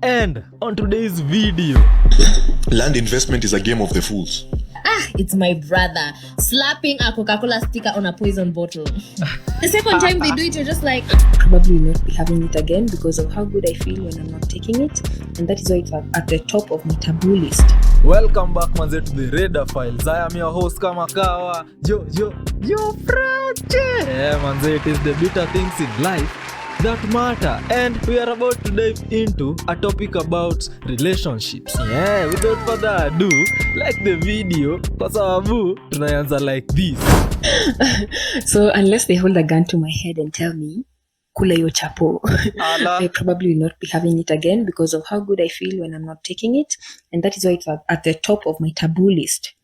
And on today's video, land investment is a game of the fools. It's my brother slapping a Coca-Cola sticker on a poison bottle. The second time they do it, you're just like, probably not be having it again because of how good I feel when I'm not taking it, and that is why it's at the top of my taboo list. welcome back manze to the Rada Files. I am your host kama kawa, yo project. Yeah manze, it is the bitter things in life that matter, and we are about to dive into a topic about relationships. Yeah, without further ado, like the video kwa sababu tunaanza like this. So unless they hold a gun to my head and tell me kula yo chapo, I probably will not be having it again because of how good I feel when I'm not taking it, and that is why it's at the top of my taboo list.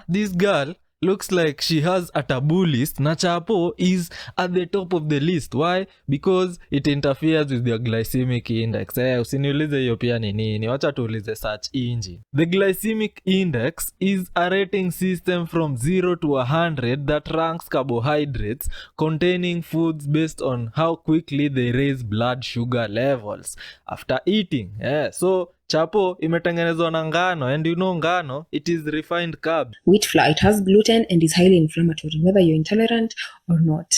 This girl looks like she has a taboo list. Na chapo is at the top of the list. Why? Because it interferes with your glycemic index. Usiniulize hiyo pia ni nini. Wacha tuulize search engine. The glycemic index is a rating system from 0 to 100 that ranks carbohydrates containing foods based on how quickly they raise blood sugar levels after eating. So chapo imetengenezwa na ngano, and you know ngano, it is refined carb. Wheat flour, it has gluten and is highly inflammatory, whether you're intolerant or not,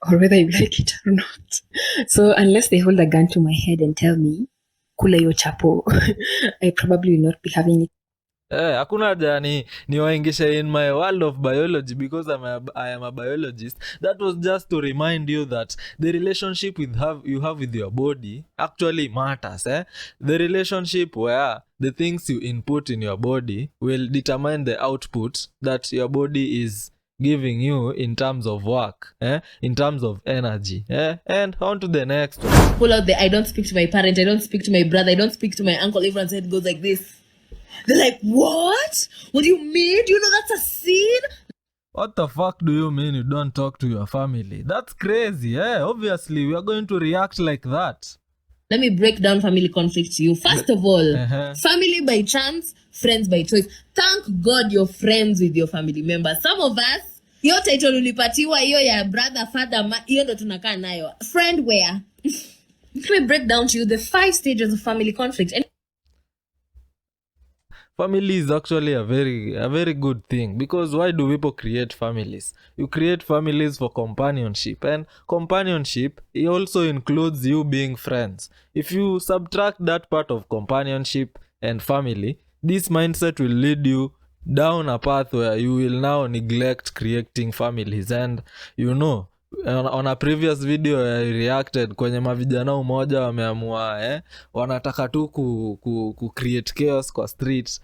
or whether you like it or not. So unless they hold a gun to my head and tell me kula yo chapo, I probably will not be having it. Hakuna haja ni waingisha in my world of biology because I am a biologist. That was just to remind you that the relationship you have with your body actually matters. The relationship where the things you input in your body will determine the output that your body is giving you in terms of work, in terms of energy. And on to the next one. pull out the I don't speak to my parent, I don't speak to my brother, I don't speak to my uncle. Everyone's head goes like this. They're like, what? What do you mean? Do you know that's a sin? What the fuck do you mean you don't talk to your family? That's crazy. Obviously, we are going to react like that. Let me break down family conflict to you. First of all, family by chance, friends by choice. Thank God you're friends with your family members. Some of us, your title ulipatiwa hiyo ya brother, father, hiyo ndo tunakaa nayo. Friend where? Let me break down to you the 5 stages of family conflict. And family is actually a very good thing, because why do people create families? You create families for companionship, and companionship, it also includes you being friends. If you subtract that part of companionship and family, this mindset will lead you down a path where you will now neglect creating families. And you know, on a previous video I reacted kwenye mavijana umoja wameamua wanataka tu ku create chaos kwa streets.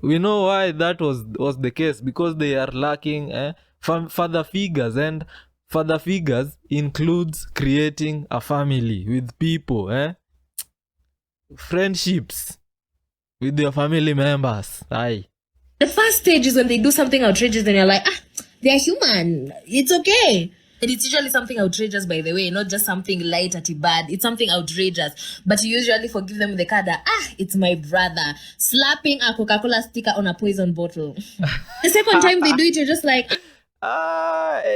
We know why that was the case, because they are lacking father figures, and father figures includes creating a family with people, friendships with your family members. the first stage is when they do something outrageous and you're like, they're human. It's okay. And it's usually something outrageous, by the way, not just something light at bad. It's something outrageous. But you usually forgive them with the card that, it's my brother slapping a Coca-Cola sticker on a poison bottle. The second time they do it, you're just like,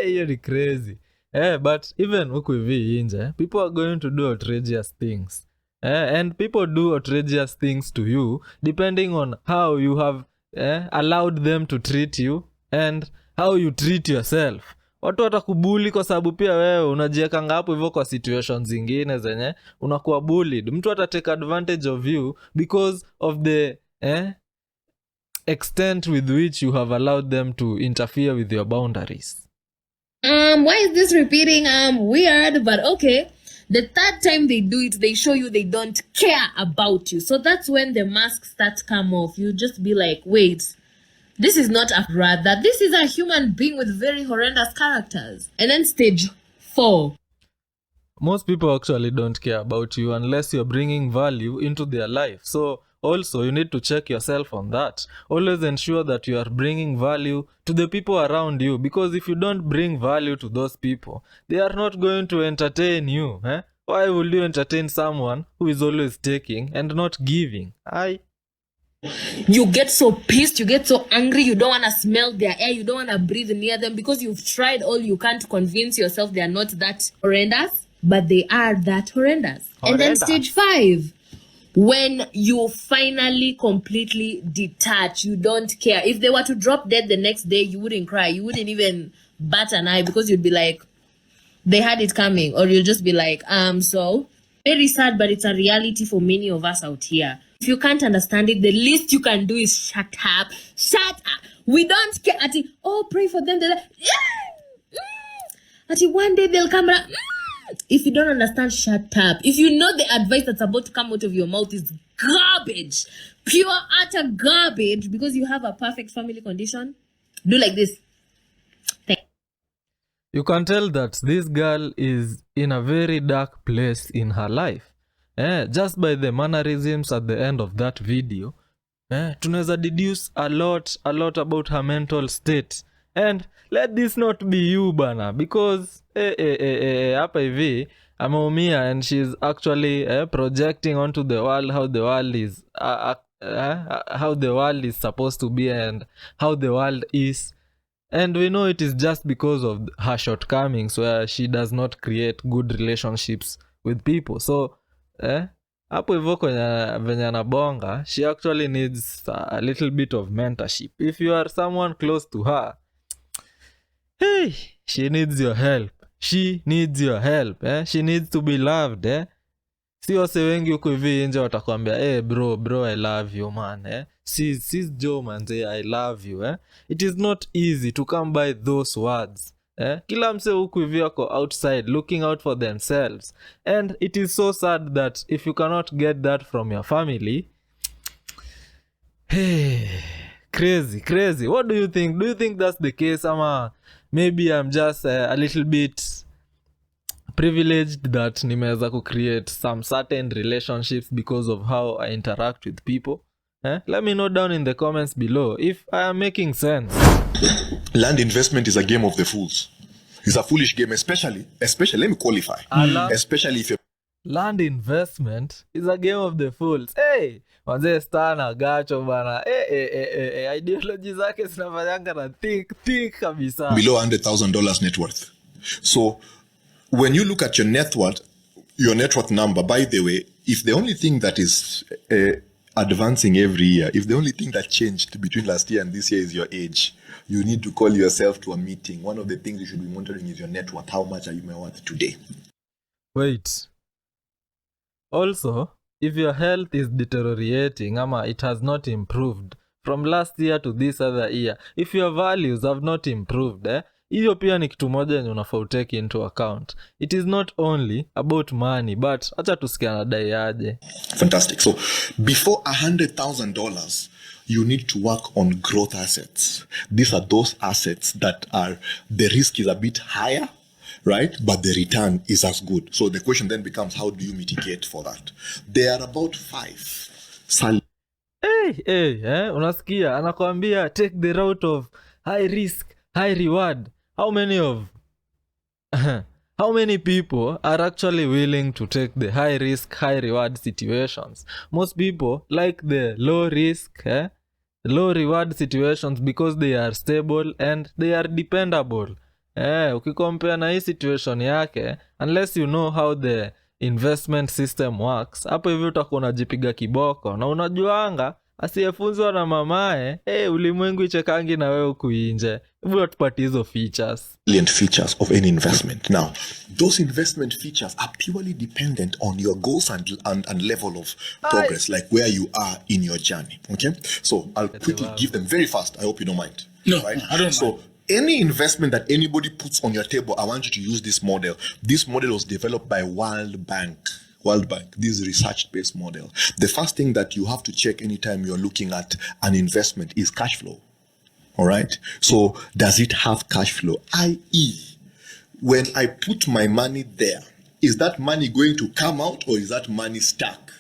you're crazy. But even huku hivi nje, people are going to do outrageous things. And people do outrageous things to you depending on how you have allowed them to treat you and how you treat yourself. Watu watakubuli kwa sababu pia wewe unajiekanga hapo hivyo kwa situations zingine zenye unakuwa bullied. Mtu atatake advantage of you because of the extent with which you have allowed them to interfere with your boundaries. Why is this repeating? Weird, but okay. The third time they do it, they show you they don't care about you. So that's when the masks start to come off. You just be like, wait, this is not a brother. This is a human being with very horrendous characters. And then stage 4. Most people actually don't care about you unless you're bringing value into their life. So also you need to check yourself on that. Always ensure that you are bringing value to the people around you, because if you don't bring value to those people, they are not going to entertain you. Why will you entertain someone who is always taking and not giving? You get so pissed, you get so angry, you don't want to smell their air, you don't want to breathe near them because you've tried all you can to convince yourself they are not that horrendous. but they are that horrendous. And then stage 5, when you finally completely detach, you don't care. If they were to drop dead the next day, you wouldn't cry. You wouldn't even bat an eye, because you'd be like, they had it coming. Or you'll just be like, so very sad, but it's a reality for many of us out here. If you can't understand it, the least you can do is shut up. Shut up. We don't care. Pray for them. They're like, one day they'll come around. If you don't understand, shut up. If you know the advice that's about to come out of your mouth is garbage, pure utter garbage, because you have a perfect family condition, do like this. You can tell that this girl is in a very dark place in her life. Just by the mannerisms at the end of that video, tunaweza deduce a lot about her mental state. And let this not be you, bana, because hapa hivi ameumia, and she's actually projecting onto the world how the world is how the world is supposed to be and how the world is. And we know it is just because of her shortcomings, where she does not create good relationships with people. So hapo hivyo venye anabonga, she actually needs a little bit of mentorship. If you are someone close to her, hey, she needs your help. She needs your help. She needs to be loved. Si wase wengi huko hivi nje watakwambia, bro, I love you, man. Sis Joe, man, say I love you. It is not easy to come by those words. Kila mse huku hivi wako outside looking out for themselves. And it is so sad that if you cannot get that from your family, hey, crazy. What do you think? Do you think that's the case? Ama maybe I'm just a little bit privileged that nimeweza ku create some certain relationships because of how I interact with people. Let me know down in the comments below if I am making sense. Land investment is a game of the fools. It's a foolish game, especially, let me qualify. Especially if you Land investment is a game of the fools. Hey, manze star na gacho bana. Ideology zake zinafanyanga na think kabisa. below $100,000 net worth. So when you look at your net worth number, by the way, if the only thing that is advancing every year, if the only thing that changed between last year and this year is your age, you need to call yourself to a meeting. One of the things you should be monitoring is your net worth. How much are you worth today? Wait. Also, if your health is deteriorating, ama it has not improved from last year to this other year, if your values have not improved, hiyo pia ni kitu moja yenye unafaa take into account. It is not only about money, but acha tusikie anadai aje. Fantastic. So before $100,000, you need to work on growth assets. These are those assets that are, the risk is a bit higher, right? But the return is as good. So the question then becomes, how do you mitigate for that? There are about 5. Unasikia anakuambia take the route of high risk, high reward. How many people are actually willing to take the high risk, high reward situations? Most people like the low risk, low reward situations because they are stable and they are dependable. Ukikompare na hii situation yake, unless you know how the investment system works, hapo hivi utakuwa unajipiga kiboko na unajuanga asiyefunzwa na mamae, ulimwengu ichekangi na wewe huku nje. Hebu tupatie hizo features. Features of any investment. Now, those investment features are purely dependent on your goals and level of progress, like where you are in your journey. Okay? So I'll quickly give them very fast. I hope you don't mind. No, right? I don't mind. Any investment that anybody puts on your table, I want you to use this model. This model was developed by World Bank, this research-based model. The first thing that you have to check anytime you're looking at an investment is cash flow. All right? So does it have cash flow? I.e., when I put my money there, is that money going to come out or is that money stuck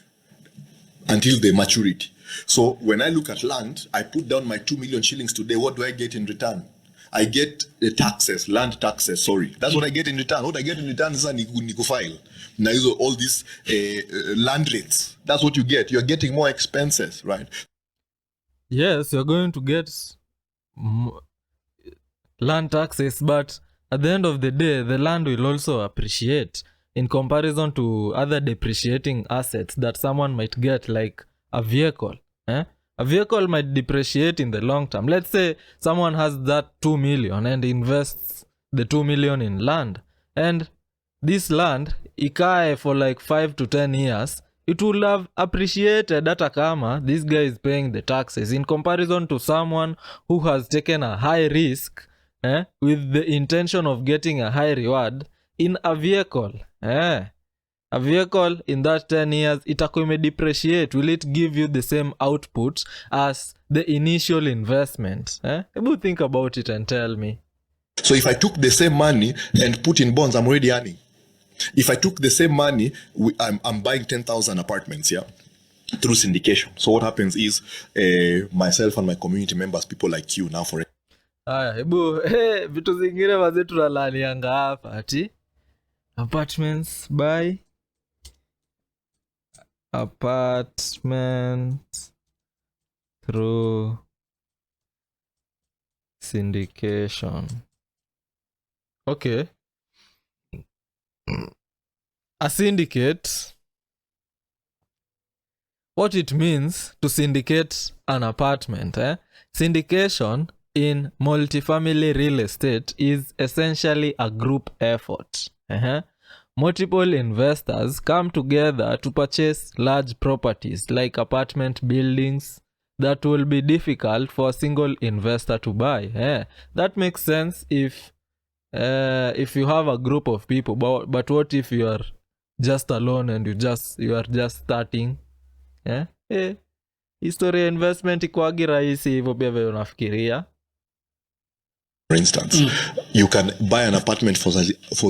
until the maturity? So when I look at land, I put down my 2 million shillings today. What do I get in return? I get the taxes, land taxes, sorry. That's what I get in return. What I get in return is niku file. Now, all these land rates. That's what you get. You're getting more expenses, right? Yes, you're going to get land taxes, but at the end of the day, the land will also appreciate. in comparison to other depreciating assets that someone might get, like a vehicle. A vehicle might depreciate in the long term. Let's say someone has that 2 million and invests the 2 million in land, and this land ikae for like 5 to 10 years, it will have appreciated hata kama this guy is paying the taxes, in comparison to someone who has taken a high risk with the intention of getting a high reward in a vehicle. A vehicle in that 10 years, itakuwa imedepreciate. Will it give you the same output as the initial investment? Maybe think about it and tell me. So if I took the same money and put in bonds, I'm already earning. If I took the same money, I'm buying 10,000 apartments, through syndication. So what happens is myself and my community members, people like you now for hebu vitu zingine wazee tunalanianga hapa ati apartments by apartments through syndication. Okay. A syndicate, what it means to syndicate an apartment. Syndication in multifamily real estate is essentially a group effort. Multiple investors come together to purchase large properties like apartment buildings that will be difficult for a single investor to buy. That makes sense if you have a group of people, but what if you are just alone and you are just starting? History investment ikwagi rahisi hivyo pia vile unafikiria. For instance, you can buy an apartment for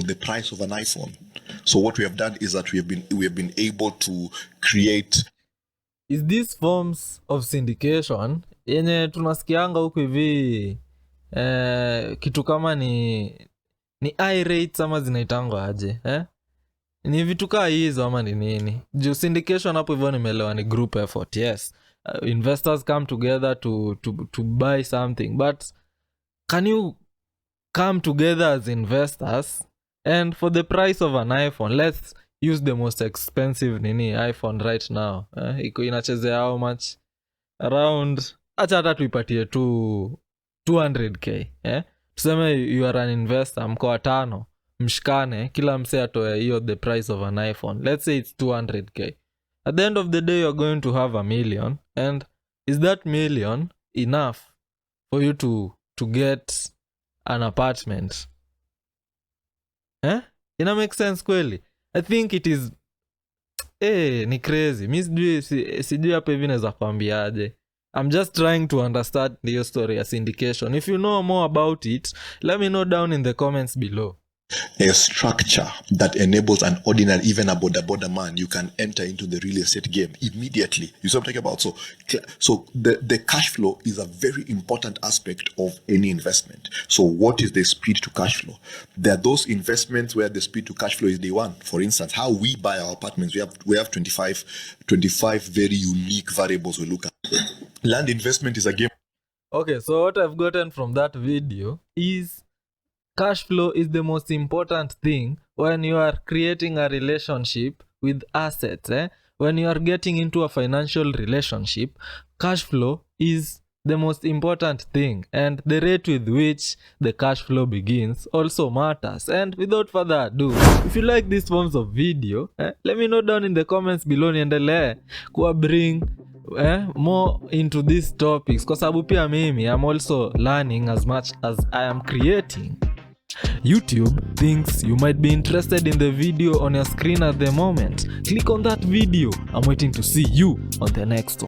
the price of an iPhone. So what we have done is that we have been able to create is these forms of syndication yenye tunasikianga huku hivi kitu kama ni I-rates ama zinaitangwa aje? Ni vitu kaa hizo ama ni nini? Juu syndication hapo hivyo nimeelewa ni group effort. Yes. Investors come together to buy something, but can you come together as investors and for the price of an iPhone? Let's use the most expensive iPhone right now. Iko inachezea how much? Around, acha hata tuipatie 200k. Tuseme you are an investor, mko watano, mshikane, kila mse atoe hiyo the price of an iPhone. Let's say it's 200k. At the end of the day, you're going to have $1 million. And is that $1 million enough for you to get an apartment? Ina make sense kweli? I think it is ni crazy. Mi sijui hapa hivi naweza kuambiaje. I'm just trying to understand the story of syndication. If you know more about it, let me know down in the comments below. A structure that enables an ordinary, even a border man, you can enter into the real estate game immediately. You see what I'm talking about? So the cash flow is a very important aspect of any investment. So what is the speed to cash flow? There are those investments where the speed to cash flow is day one. For instance, how we buy our apartments, we have 25 very unique variables we look at. Land investment is a game. Okay, so what I've gotten from that video is cash flow is the most important thing when you are creating a relationship with assets. When you are getting into a financial relationship, cash flow is the most important thing, and the rate with which the cash flow begins also matters. And without further ado, if you like these forms of video, let me know down in the comments below niendelee kuwa bring more into these topics, kwa sababu pia mimi I'm also learning as much as I am creating. YouTube thinks you might be interested in the video on your screen at the moment. Click on that video. I'm waiting to see you on the next one.